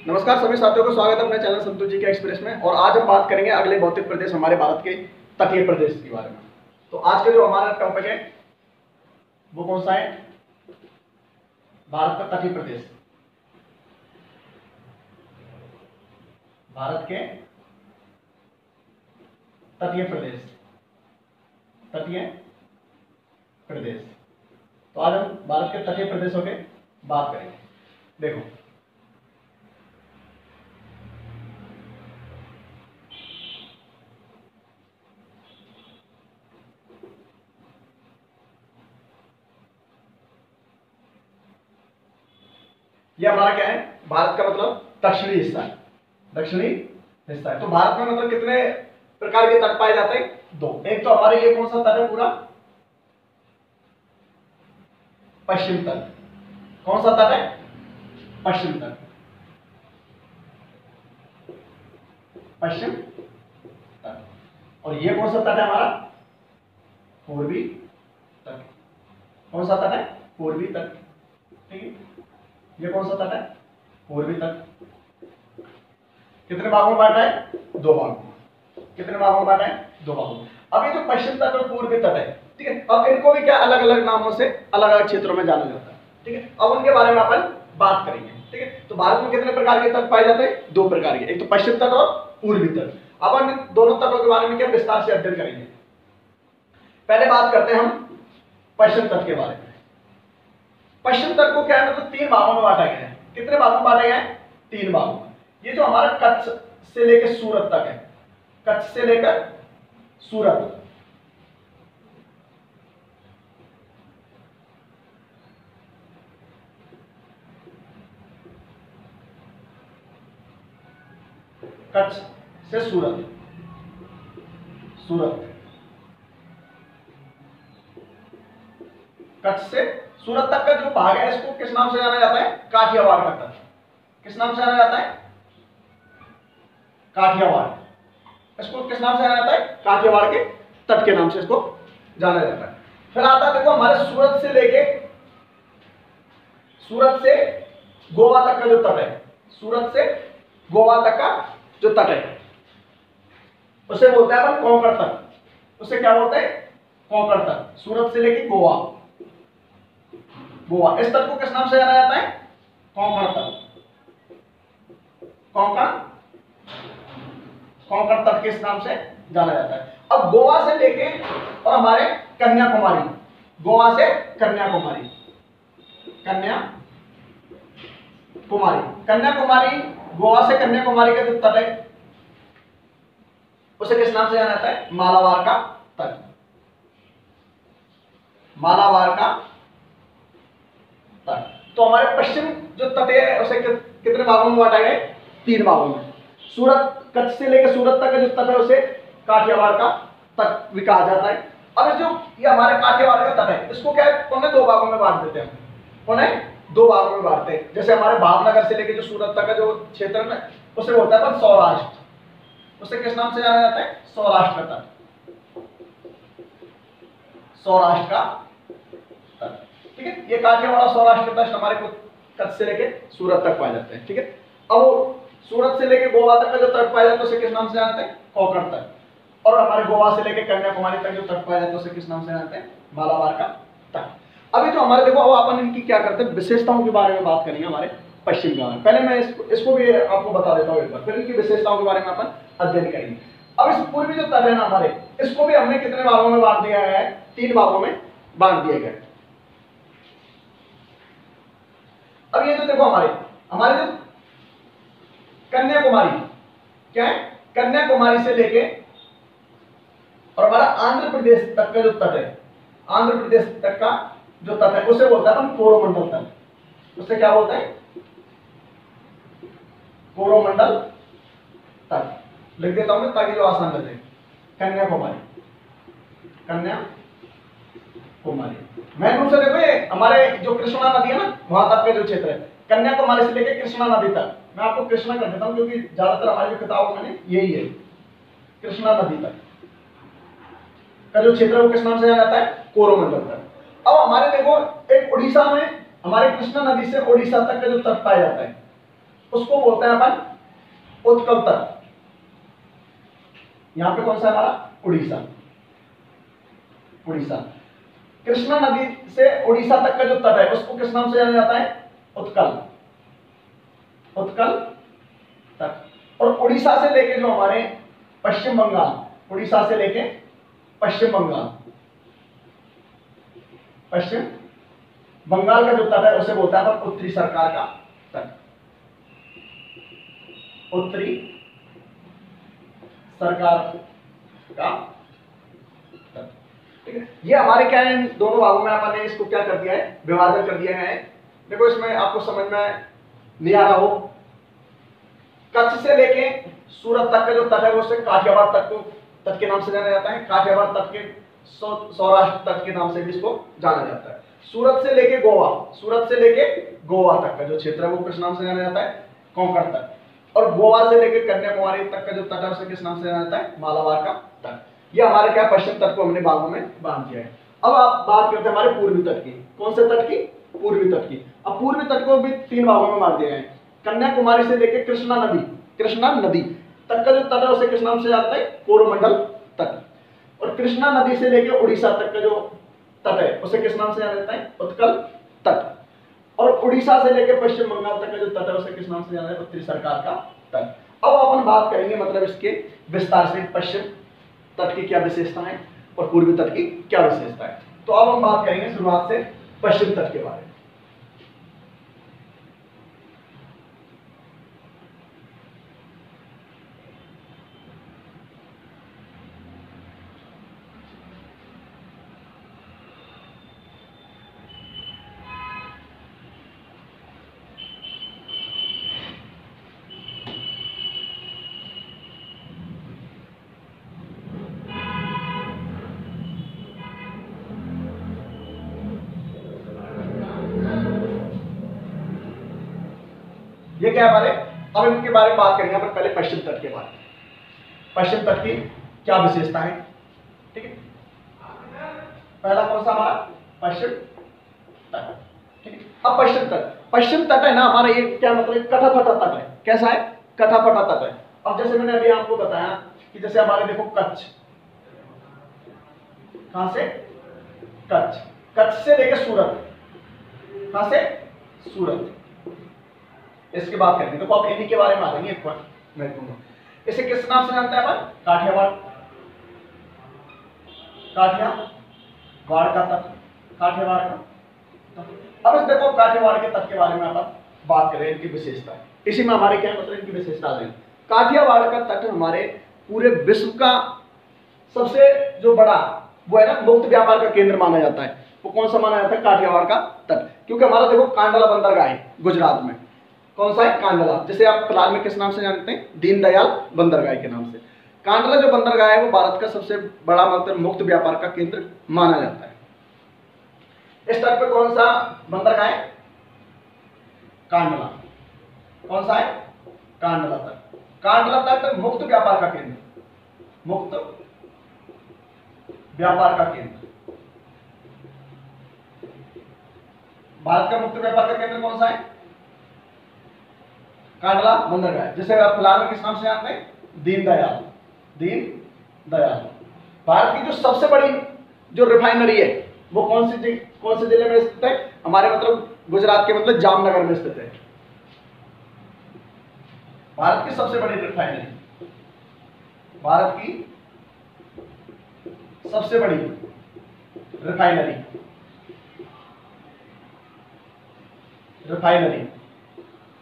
नमस्कार सभी साथियों को स्वागत है अपने चैनल संतोष जी के एक्सप्रेस में। और आज हम बात करेंगे अगले भौतिक प्रदेश हमारे भारत के तटीय प्रदेश के बारे में। तो आज का जो हमारा टॉपिक है वो कौन सा है? भारत का तटीय प्रदेश। भारत के तटीय प्रदेश, तटीय प्रदेश। तो आज हम भारत के तटीय प्रदेशों के बात करेंगे। देखो, ये हमारा क्या है? भारत का मतलब दक्षिणी हिस्सा है, दक्षिणी हिस्सा है। तो भारत में मतलब कितने प्रकार के तट पाए जाते हैं? दो। एक तो हमारे ये कौन सा तट है? पूरा पश्चिम तट। कौन सा तट है? पश्चिम तट, पश्चिम तट। और ये कौन सा तट है हमारा? पूर्वी तट। कौन सा तट है? पूर्वी तट। ठीक है, ये कौन सा तट है? पूर्वी तट। कितने भागों में बांटा है? दो भागों में। कितने भागों में बांटा है? दो भागों में। अब ये जो पश्चिम तट और पूर्वी तट है, ठीक है, अब इनको भी क्या अलग अलग नामों से अलग अलग क्षेत्रों में जाना जाता है। ठीक है, अब उनके बारे में अपन बात करेंगे। ठीक है, तो भारत में कितने प्रकार के तट पाए जाते हैं? दो प्रकार के, एक तो पश्चिम तट और पूर्वी तट। अब हम दोनों तटों के बारे में क्या विस्तार से अध्ययन करेंगे। पहले बात करते हैं हम पश्चिम तट के बारे में। पश्चिम तट को क्या है, मतलब तीन भागों में बांटा गया है। कितने भागों में बांटा गया है? तीन भागों में। ये जो हमारा कच्छ से लेकर सूरत तक है, कच्छ से लेकर सूरत, कच्छ से सूरत, सूरत, कच्छ से सूरत तक का जो भाग है इसको किस नाम से जाना जाता है? काठियावाड़ का तट। किस नाम से जाना जाता है? काठियावाड़। इसको किस नाम से जाना जाता है? काठियावाड़ के तट के नाम से इसको जाना जाता है। फिर आता है देखो हमारे सूरत से लेके, सूरत से गोवा तक का जो तट है, सूरत से गोवा तक का जो तट है उसे बोलते हैं अपन कोंकण तट। उसे क्या बोलते हैं? कोंकण तट। सूरत से लेके गोवा, गोवा, इस तट को किस नाम से जाना जाता है? कोंकण तट। कोंकण, कोंकण तट किस नाम से जाना जाता है। अब गोवा से लेके और हमारे कन्याकुमारी, गोवा से कन्याकुमारी, कन्याकुमारी, कन्याकुमारी, गोवा से कन्याकुमारी का जो तट है उसे किस नाम से जाना जाता है? मालाबार का तट। मालाबार का तट। तो हमारे पश्चिम जो तट है उसे कितने भागों में बांटा गया है? तीन भागों में। सूरत, कच्छ से लेकर सूरत तक का जो तट है उसे काठियावाड़ का तट भी कहा जाता है। अब जो ये हमारे काठियावाड़ का तट है इसको क्या है, उन्हें दो भागों में बांट देते हैं। उन्हें दो भागों में बांटते हैं। जैसे हमारे भावनगर से लेकर जो सूरत तक का जो क्षेत्र है उसे बोलता है अपन सौराष्ट्र। उसे किस नाम से जाना जाता है? सौराष्ट्र का तट, सौराष्ट्र का तट। ठीक है, ये काठियावाड़ सौराष्ट्र का तट हमारे को कच्छ से लेके सूरत तक पाए जाते हैं। ठीक है, अब सूरत से लेके गोवा तक का जो तट पाया जाता है उसे किस नाम से जानते हैं? कोंकण तट। और हमारे गोवा से लेके कन्याकुमारी तक जो तट पाया जाता है उसे किस नाम से जानते हैं? मालाबार का तट। अभी जो हमारे देखो, अब अपन इनकी क्या करते हैं, विशेषताओं के बारे में बात करेंगे हमारे पश्चिम बंगाल। पहले मैं इसको भी आपको बता देता हूँ एक बार, फिर इनकी विशेषताओं के बारे में अपन अध्ययन करेंगे। अब इस पूर्वी जो तट है ना हमारे, इसको भी हमने कितने भागों में बांट दिया है? तीन भागों में बांट दिए गए। अब ये जो देखो हमारे जो कन्याकुमारी क्या है, कन्याकुमारी से लेके और हमारा आंध्र प्रदेश तक का जो तट है, आंध्र प्रदेश तक का जो तट है उसे बोलता है अपन कोरोमंडल तट। उसे क्या बोलते हैं? कोरोमंडल तट। लिख देता हूं मैं ताकि जो आसान लगे। कन्याकुमारी, कन्याकुमारी मेन रूप से देखो ये हमारे जो कृष्णा नदी है ना वहां तक का जो क्षेत्र है, कन्याकुमारी से लेके कृष्णा नदी तक। मैं आपको कृष्णा कर देता हूं क्योंकि ज्यादातर हमारी जो किताबों में यही है, कृष्णा नदी तक का जो क्षेत्र है वो किस नाम से जाना जाता है? कोरोमंडल तट। अब हमारे देखो एक उड़ीसा में हमारे कृष्णा नदी से उड़ीसा तक का जो तट पाया जाता है उसको बोलते हैं अपन उत्कल तट। यहां पे कौन सा है हमारा? उड़ीसा। उड़ीसा, कृष्णा नदी से उड़ीसा तक का जो तट है उसको किस नाम से जाना जाता है? उत्कल। उत्कल तट। और उड़ीसा से लेके जो हमारे पश्चिम बंगाल, उड़ीसा से लेके पश्चिम बंगाल, पश्चिम बंगाल का जो तट है उसे बोलते हैं अपन उत्तरी सरकार का तट। उत्तरी सरकार का तट। ठीक है, ये हमारे क्या है, इन दोनों भागों में अपन ने इसको क्या कर दिया है? विभाजन कर दिया है। देखो इसमें आपको समझ में नहीं आ रहा हो, कच्छ से लेके सूरत तक का जो तट है वो उसे काठियावाड़ तट को तट के नाम से जाना जाता है। काठियावाड़ तट के सौराष्ट्र तट के नाम से भी इसको जाना जाता है। सूरत से लेके गोवा, सूरत से लेके गोवा तक का जो क्षेत्र है वो किस नाम से जाना जाता है? कोंकण तट। और गोवा से लेके कन्याकुमारी तक का जो तट है उसे किस नाम से जाना जाता है? मालाबार का तट। ये हमारे क्या पश्चिम तट को हमने भागों में बांट दिया है। अब आप बात करते हैं हमारे पूर्वी तट की। कौन से तट की? पूर्वी तट की। अब पूर्वी तट को भी 3 भागों में बांट दिया है। कन्याकुमारी से लेके कृष्णा नदी तक का जो तट है उसे किस नाम से जाता है? कोरोमंडल तट। और कृष्णा नदी से लेके उड़ीसा तक का जो तट है उसे किस नाम से जाना जाता है? उत्कल तट। और उड़ीसा से लेके पश्चिम बंगाल तक का जो तट है उसे किस नाम से जाना है? उत्तरी सरकार का तट। अब अपन बात करेंगे मतलब इसके विस्तार से पश्चिम तट की क्या विशेषता है और पूर्वी तट की क्या विशेषता है। तो अब हम बात करेंगे शुरुआत से पश्चिम तट के बारे में। ये क्या है हमारे? अब इनके बारे में बात करेंगे अपन पहले पश्चिम तट के बारे में। पश्चिम तट की क्या विशेषता है? ठीक है, पहला कौन सा हमारा? पश्चिम तट। ठीक है, अब पश्चिम तट है ना हमारा, ये क्या मतलब? कटा-फटा तट है। कैसा है? कटा-फटा तट है। अब जैसे मैंने अभी आपको बताया कि जैसे हमारे देखो कच्छ, कहां से? कच्छ। कच्छ से लेकर सूरत, कहां से? सूरत। इसके बात करेंगे। देखो आप इन्हीं के बारे में आ जाएंगे एक बार मैं कहूंगा। इसे किस नाम से जानते हैं अपन? काठियावाड़। काठियावाड़ का तट, काठियावाड़ का तट। अब इस देखो काठियावाड़ के तट के बारे में अपन बात करें, इनकी विशेषता है। इसी में हमारे क्या मतलब इनकी विशेषता आ जाएगी। काठियावाड़ का तट हमारे पूरे विश्व का सबसे जो बड़ा वो है ना मुक्त व्यापार का केंद्र माना जाता है। वो कौन सा माना जाता है? काठियावाड़ का तट। क्योंकि हमारा देखो कांडला बंदरगाह है गुजरात में। कौन सा है? कांडला, जिसे आप फिलहाल में किस नाम से जानते हैं? दीनदयाल बंदरगाह के नाम से। कांडला जो बंदरगाह है वो भारत का सबसे बड़ा मतलब मुक्त व्यापार का केंद्र माना जाता है। इस तट पे कौन सा बंदरगाह है? कांडला। कौन सा है? कांडला तट। कांडला तट मुक्त व्यापार का केंद्र, मुक्त व्यापार का केंद्र। भारत का मुक्त व्यापार का केंद्र कौन सा है? कांडला बंदरगाह, जिसे आप फिलहाल में किस नाम से जानते हैं? दीनदयाल। दीनदयाल। भारत की जो सबसे बड़ी जो रिफाइनरी है वो कौन से जिले में स्थित है? हमारे मतलब गुजरात के मतलब जामनगर में स्थित है। भारत की सबसे बड़ी रिफाइनरी, भारत की सबसे बड़ी रिफाइनरी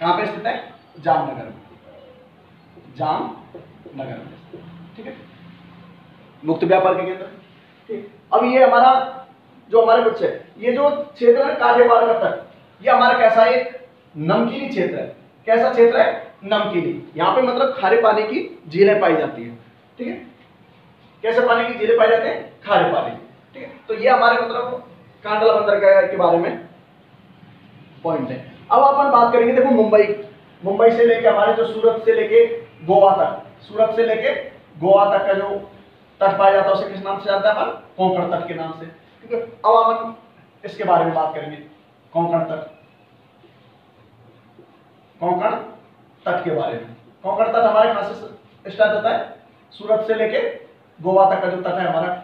कहां पे स्थित है? जामनगर में। जामनगर में, ठीक है, मुक्त व्यापार के केंद्र। ठीक, अब ये हमारा जो हमारे बच्चे, ये जो क्षेत्र है काठियावाड़ का तट, ये हमारा कैसा है? एक नमकीनी क्षेत्र है। कैसा क्षेत्र है? नमकीनी। यहाँ पे मतलब खारे पानी की झीलें पाई जाती है। ठीक है, कैसे पानी की झीलें पाई जाती है? खारे पानी। ठीक है, तो ये हमारे मतलब कांडला बंदरगाह के बारे में पॉइंट है। अब अपन बात करेंगे, देखो मुंबई से लेके हमारे जो सूरत से लेके गोवा तक, सूरत से लेके गोवा तक का जो तट पाया जाता है उसे किस नाम से जानते हैं अपन? कोंकण तट के नाम से। ठीक है, अब अपन इसके बारे में बात करेंगे। कोंकण तट, कोंकण तट के बारे में। कोंकण तट हमारे कहां से स्टार्ट होता है? सूरत से लेके गोवा तक का जो तट है हमारा,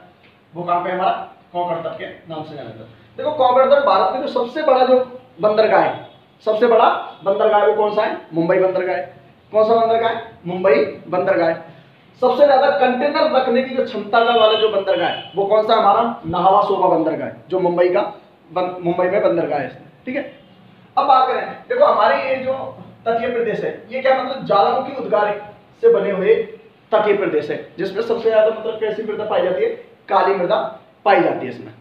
वो कहां पे हमारा? कोंकण तट के नाम से जाना जाता है। देखो कोंकण तट भारत में जो सबसे बड़ा जो बंदरगाह है, सबसे बड़ा बंदरगाह वो कौन सा है? मुंबई बंदरगाह है। कौन सा बंदरगाह है? मुंबई बंदरगाह है। सबसे ज्यादा कंटेनर रखने की जो क्षमता का वाला जो बंदरगाह है वो कौन सा? हमारा नाहवा सोबा बंदरगाह है, जो मुंबई में बंदरगाह है। ठीक है, अब बात करें, देखो हमारे ये जो तटीय प्रदेश है ये क्या मतलब ज्वालामुखी उद्गार से बने हुए तटीय प्रदेश है, जिसमें सबसे ज्यादा मतलब कैसी मृदा पाई जाती है? काली मृदा पाई जाती है इसमें।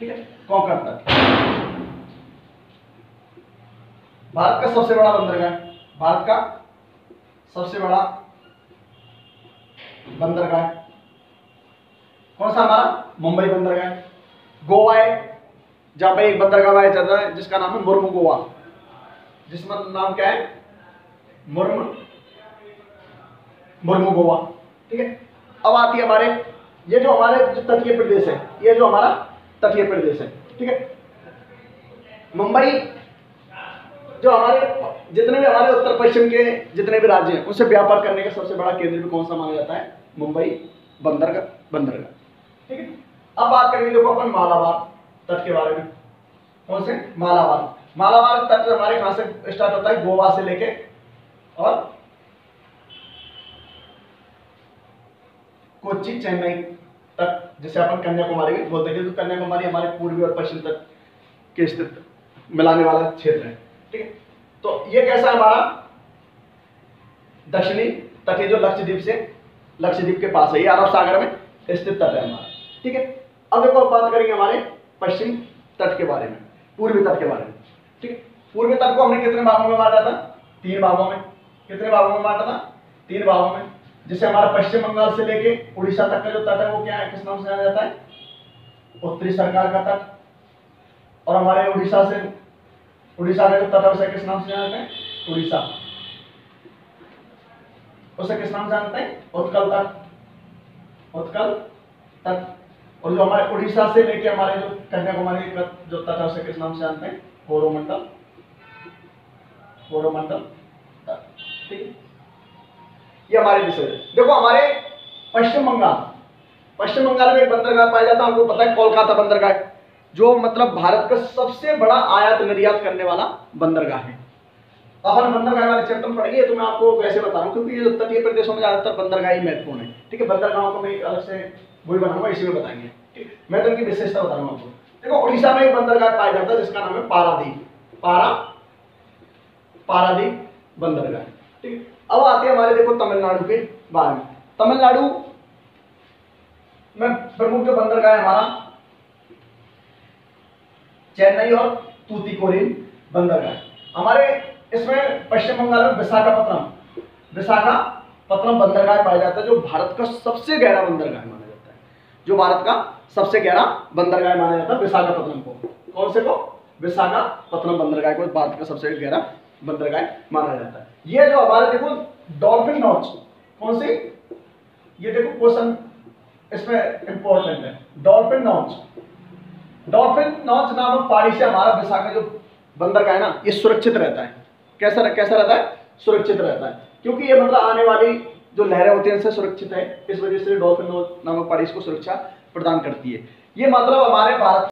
ठीक है, कोंकण तट भारत का सबसे बड़ा बंदरगाह, भारत का सबसे बड़ा बंदरगाह कौन सा? हमारा मुंबई बंदरगाह। गोवा है, जहां पे एक बंदरगाह पाया जाता है जिसका नाम है मुर्मू गोवा, जिसका नाम क्या है? मुर्मू गोवा। ठीक है, अब आती है हमारे ये जो हमारे जो तटीय प्रदेश है, ये जो हमारा तटीय प्रदेश है। ठीक है, मुंबई जो हमारे जितने भी हमारे उत्तर पश्चिम के जितने भी राज्य हैं उनसे व्यापार करने का सबसे बड़ा केंद्र भी कौन सा माना जाता है? मुंबई बंदरगाह। ठीक है, अब बात करेंगे देखो अपन मालाबार तट के बारे में। कौन से? मालाबार तट हमारे कहां से स्टार्ट होता है? गोवा से लेके और कोच्चि चेन्नई तक, जिसे अपन कन्याकुमारी भी बोलते हैं, तो कन्याकुमारी हमारे पूर्वी और पश्चिम तट के स्थित मिलाने वाला क्षेत्र है। ठीक है, तो ये कैसा है? हमारा दक्षिणी तट है जो लक्षद्वीप के पास है, ये अरब सागर में स्थित तट है हमारा। ठीक है, अब देखो बात करेंगे हमारे पश्चिम तट के बारे में, पूर्वी तट के बारे में। ठीक है, पूर्वी तट को हमने कितने भागों में बांटा था? 3 भागों में। कितने भागों में बांटा था? 3 भागों में। जिसे हमारा पश्चिम बंगाल से लेके उड़ीसा तक का जो तट है वो क्या है? किस नाम से जाना जाता है? उत्तरी सरकार का तट। और हमारे उड़ीसा का जो तट है उसे किस नाम से जाना जाता है? उड़ीसा। उसे किस नाम से जानते हैं? उत्कल तट। और जो हमारे उड़ीसा से लेके हमारे जो कन्याकुमारी का जो तट है उसे किस नाम से जानते हैं? कोरोमंडल तट। ठीक है, ये हमारे विषय है। देखो हमारे पश्चिम बंगाल में एक बंदरगाह पाया जाता है, आपको पता है कोलकाता बंदरगाह, जो मतलब भारत का सबसे बड़ा आयात निर्यात करने वाला बंदरगाह है। अपन बंदरगाह वाले चैप्टर पढ़ेंगे, तो मैं आपको वैसे बता रहा हूँ क्योंकि ये तटीय प्रदेशों में ज्यादातर बंदरगाह ही महत्वपूर्ण है। ठीक है, बंदरगाहों को मैं एक अलग से वही बनाऊंगा, इसी में बताएंगे। ठीक, मैं तो इनकी विशेषता बताऊंगा आपको। देखो उड़ीसा में एक बंदरगाह पाया जाता है जिसका नाम है पारादीप बंदरगाह। ठीक है, अब आते हैं हमारे देखो तमिलनाडु के बारे में। तमिलनाडु में प्रमुख जो बंदरगाह है हमारा चेन्नई और तूतीकोरिन बंदरगाह। हमारे इसमें पश्चिम बंगाल में विशाखापत्तनम बंदरगाह पाया जाता है, जो भारत का सबसे गहरा बंदरगाह माना जाता है। विशाखापत्तनम को, कौन से को? विशाखापत्तनम बंदरगाह को भारत का सबसे गहरा बंदरगाह माना जाता है। ये जो हमारे देखो डॉल्फिन नॉच, कौन सी? ये देखो क्वेश्चन इसमें इंपॉर्टेंट है। डॉल्फिन नॉच नामक पहाड़ी से हमारा विशाखा जो बंदरगाह है ना, ये सुरक्षित रहता है। कैसा रहता है? सुरक्षित रहता है, क्योंकि ये मतलब आने वाली जो लहरें होती हैं इनसे सुरक्षित है। इस वजह से डॉल्फिन नॉच नामक पहाड़ी इसको सुरक्षा प्रदान करती है। ये मतलब हमारे भारत